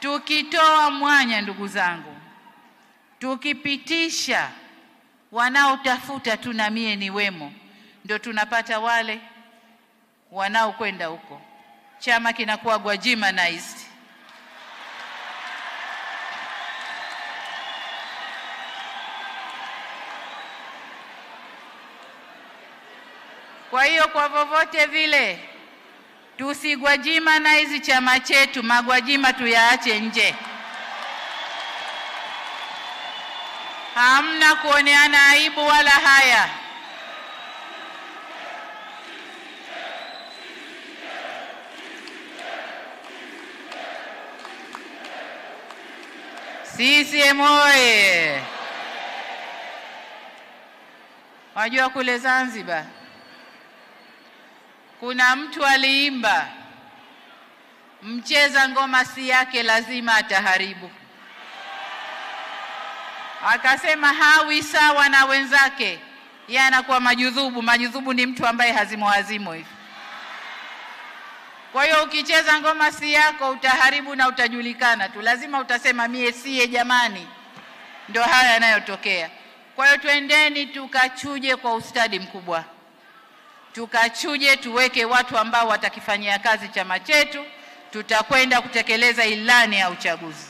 Tukitoa mwanya, ndugu zangu, tukipitisha wanaotafuta tu na mie ni wemo, ndio tunapata wale wanaokwenda huko, chama kinakuwa Gwajimanized. Kwa hiyo kwa vovote vile tusigwajimanize chama chetu, magwajima tuyaache nje. Hamna kuoneana aibu wala haya. CCM oye! Wajua kule Zanzibar kuna mtu aliimba, mcheza ngoma si yake lazima ataharibu. Akasema hawi sawa na wenzake, yeye anakuwa majudhubu. Majudhubu ni mtu ambaye hazimo hivi. Kwa hiyo ukicheza ngoma si yako utaharibu na utajulikana tu, lazima utasema mie siye jamani. Ndio haya yanayotokea. Kwa hiyo twendeni tukachuje kwa ustadi mkubwa, tukachuje, tuweke watu ambao watakifanyia kazi chama chetu. Tutakwenda kutekeleza ilani ya uchaguzi.